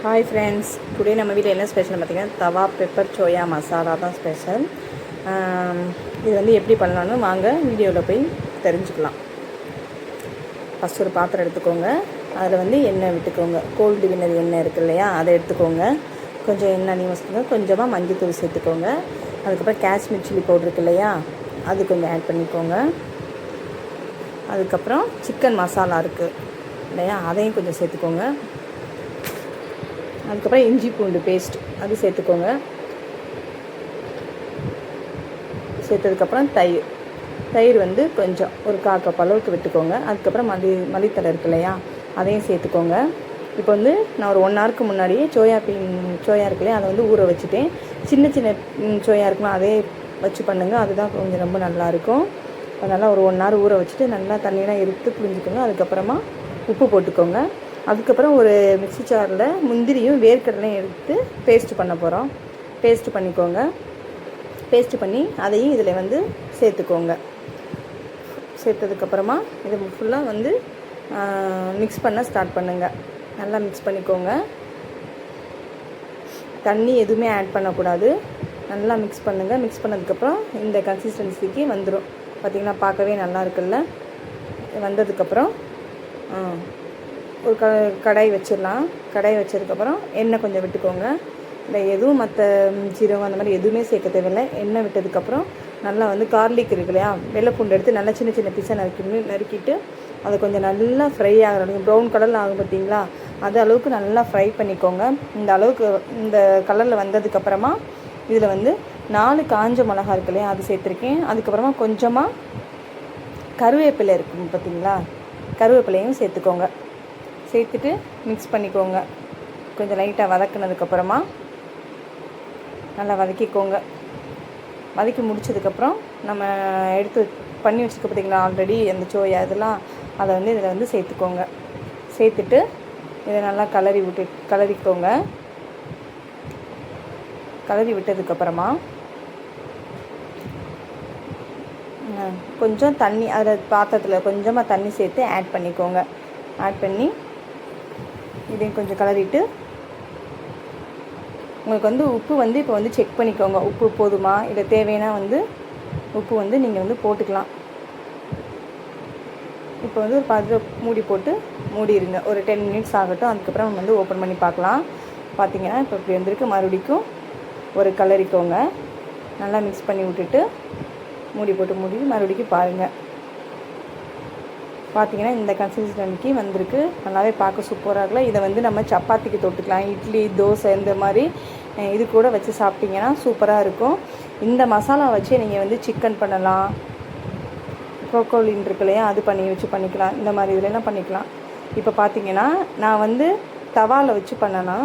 Hi friends, today நம்ம வீட்டில் என்ன ஸ்பெஷல் பார்த்தீங்கன்னா தவா பெப்பர் சோயா மசாலா தான் ஸ்பெஷல். இது வந்து எப்படி பண்ணலான்னு வாங்க வீடியோவில் போய் தெரிஞ்சுக்கலாம். ஃபஸ்ட் ஒரு பாத்திரம் எடுத்துக்கோங்க. அதில் வந்து எண்ணெய் விட்டுக்கோங்க. கோல்டு வினர் எண்ணெய் இருக்குது இல்லையா, அதை எடுத்துக்கோங்க. கொஞ்சம் எண்ணெய் அதிகமாக வச்சுக்கோங்க. கொஞ்சமாக மஞ்சள்தூள் சேர்த்துக்கோங்க. அதுக்கப்புறம் காஷ்மீர் சில்லி பவுட்ரு இருக்குது இல்லையா, அது கொஞ்சம் ஆட் பண்ணிக்கோங்க. அதுக்கப்புறம் சிக்கன் மசாலா இருக்குது இல்லையா, அதையும் கொஞ்சம் சேர்த்துக்கோங்க. அதுக்கப்புறம் இஞ்சி பூண்டு பேஸ்ட் அது சேர்த்துக்கோங்க. சேர்த்ததுக்கப்புறம் தயிர் வந்து கொஞ்சம் ஒரு 1/4 கப் அளவுக்கு விட்டுக்கோங்க. அதுக்கப்புறம் மல்லித்தலை இருக்கு இல்லையா, அதையும் சேர்த்துக்கோங்க. இப்போ வந்து நான் ஒரு 1 ஹவருக்கு முன்னாடியே சோயா இருக்கு இல்லையா, அதை வந்து ஊற வச்சுட்டேன். சின்ன சின்ன சோயா இருக்குன்னா அதே வச்சு பண்ணுங்கள், அதுதான் கொஞ்சம் ரொம்ப நல்லாயிருக்கும். அதனால் ஒரு 1 ஹவர் ஊற வச்சுட்டு நல்லா தண்ணியெலாம் எடுத்து புரிஞ்சுக்கோங்க. அதுக்கப்புறமா உப்பு போட்டுக்கோங்க. அதுக்கப்புறம் ஒரு மிக்ஸி ஜாரில் முந்திரியும் வேர்க்கடலையும் எடுத்து பேஸ்ட் பண்ண போகிறோம். பேஸ்ட் பண்ணிக்கோங்க. பேஸ்ட் பண்ணி அதையும் இதில் வந்து சேர்த்துக்கோங்க. சேர்த்ததுக்கப்புறமா இதை ஃபுல்லாக வந்து மிக்ஸ் பண்ண ஸ்டார்ட் பண்ணுங்கள். நல்லா மிக்ஸ் பண்ணிக்கோங்க. தண்ணி எதுவுமே ஆட் பண்ணக்கூடாது. நல்லா மிக்ஸ் பண்ணுங்கள். மிக்ஸ் பண்ணதுக்கப்புறம் இந்த கன்சிஸ்டன்சிக்கு வந்துடும். பார்த்திங்கன்னா பார்க்கவே நல்லா இருக்குல்ல. வந்ததுக்கப்புறம் ஒரு கடாய் வச்சிடலாம். கடாய் வச்சதுக்கப்புறம் எண்ணெய் கொஞ்சம் விட்டுக்கோங்க. இல்லை எதுவும் மற்ற ஜீரகம் அந்த மாதிரி எதுவுமே சேர்க்க தேவையில்லை. எண்ணெய் விட்டதுக்கப்புறம் நல்லா வந்து கார்லிக் இருக்கு இல்லையா, வெள்ளைப்பூண்டு எடுத்து நல்லா சின்ன சின்ன பீஸாக நறுக்கிட்டு அதை கொஞ்சம் நல்லா ஃப்ரை ஆகிற ப்ரௌன் கலரில் ஆகும் பார்த்தீங்களா, அது அளவுக்கு நல்லா ஃப்ரை பண்ணிக்கோங்க. இந்த அளவுக்கு இந்த கலரில் வந்ததுக்கப்புறமா இதில் வந்து 4 காஞ்ச மிளகா இருக்கு இல்லையா, அது சேர்த்துருக்கேன். அதுக்கப்புறமா கொஞ்சமாக கருவேப்பிலை இருக்குங்க பார்த்தீங்களா, கருவேப்பிலையும் சேர்த்துக்கோங்க. சேர்த்துட்டு மிக்ஸ் பண்ணிக்கோங்க. கொஞ்சம் லைட்டாக வதக்குனதுக்கப்புறமா நல்லா வதக்கிக்கோங்க. வதக்கி முடிச்சதுக்கப்புறம் நம்ம எடுத்து பண்ணி வச்சுக்க பார்த்தீங்களா ஆல்ரெடி அந்த சோயா இதெல்லாம், அதை வந்து இதில் வந்து சேர்த்துக்கோங்க. சேர்த்துட்டு இதை நல்லா கலரிக்கோங்க. கலரி விட்டதுக்கப்புறமா கொஞ்சம் தண்ணி அதில் பாத்திரத்தில் கொஞ்சமாக தண்ணி சேர்த்து ஆட் பண்ணிக்கோங்க. ஆட் பண்ணி இதையும் கொஞ்சம் கலரிட்டு உங்களுக்கு வந்து உப்பு வந்து இப்போ வந்து செக் பண்ணிக்கோங்க. உப்பு போதுமா, இல்லை தேவைன்னா வந்து உப்பு வந்து நீங்கள் வந்து போட்டுக்கலாம். இப்போ வந்து ஒரு பாத்திரம் மூடி போட்டு மூடிடுங்க. ஒரு 10 மினிட்ஸ் ஆகட்டும். அதுக்கப்புறம் நம்ம வந்து ஓப்பன் பண்ணி பார்க்கலாம். பார்த்தீங்கன்னா இப்போ இப்படி வந்திருக்கு. மறுபடிக்கும் ஒரு கலரிக்கோங்க. நல்லா மிக்ஸ் பண்ணி விட்டுட்டு மூடி போட்டு மறுபடிக்கும் பாருங்கள். பார்த்தீங்கன்னா இந்த கன்சிஸ்டன்சிக்கு வந்திருக்கு. நல்லாவே பார்க்க சூப்பராக இருக்குல்ல. இதை வந்து நம்ம சப்பாத்திக்கு தொட்டுக்கலாம், இட்லி தோசை இந்த மாதிரி இது கூட வச்சு சாப்பிட்டிங்கன்னா சூப்பராக இருக்கும். இந்த மசாலா வச்சு நீங்கள் வந்து சிக்கன் பண்ணலாம், ப்ரோக்கோலின் இருக்கு இல்லையா, அது பண்ணிக்கலாம். இந்த மாதிரி இதுலாம் பண்ணிக்கலாம். இப்போ பார்த்தீங்கன்னா நான் வந்து தவாவில் வச்சு பண்ணனா,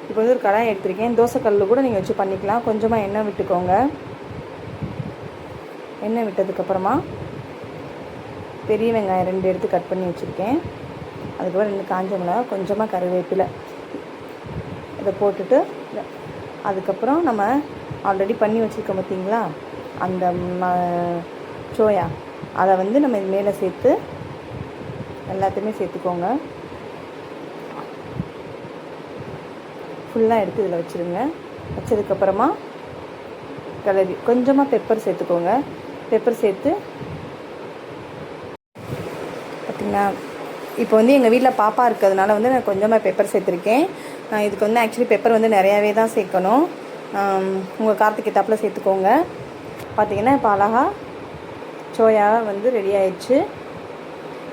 இப்போ வந்து ஒரு கடாய் எடுத்திருக்கேன். தோசைக்கல்லில் கூட நீங்கள் வச்சு பண்ணிக்கலாம். கொஞ்சமாக எண்ணெய் விட்டுக்கோங்க. எண்ணெய் விட்டதுக்கப்புறமா பெரிய வெங்காயம் 2 எடுத்து கட் பண்ணி வச்சுருக்கேன். அதுக்கப்புறம் 2 காஞ்ச மிளகா, கொஞ்சமாக கருவேப்பிலை இதை போட்டுட்டு, அதுக்கப்புறம் நம்ம ஆல்ரெடி பண்ணி வச்சுருக்கோம் பார்த்தீங்களா அந்த சோயா, அதை வந்து நம்ம இது மேலே சேர்த்து எல்லாத்தையுமே சேர்த்துக்கோங்க. ஃபுல்லாக எடுத்து இதில் வச்சுருங்க. வச்சதுக்கப்புறமா கலரி கொஞ்சமாக பெப்பர் சேர்த்துக்கோங்க. பெப்பர் சேர்த்து பார்த்திங்கன்னா இப்போ வந்து எங்கள் வீட்டில் பாப்பா இருக்கிறதுனால வந்து நான் கொஞ்சமாக பெப்பர் சேர்த்துருக்கேன். இதுக்கு வந்து ஆக்சுவலி பெப்பர் வந்து நிறையாவே தான் சேர்க்கணும். உங்கள் காரத்துக்கு ஏற்றாப்புல சேர்த்துக்கோங்க. பார்த்திங்கன்னா இப்போ அழகா சோயா வந்து ரெடி ஆயிடுச்சு.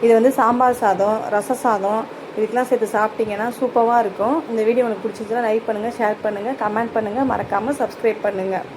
இது வந்து சாம்பார் சாதம், ரச சாதம் இதுக்கெலாம் சேர்த்து சாப்பிட்டிங்கன்னா சூப்பராக இருக்கும். இந்த வீடியோ உங்களுக்கு பிடிச்சிருந்துச்சுன்னா லைக் பண்ணுங்கள், ஷேர் பண்ணுங்கள், கமெண்ட் பண்ணுங்கள், மறக்காமல் சப்ஸ்கிரைப் பண்ணுங்கள்.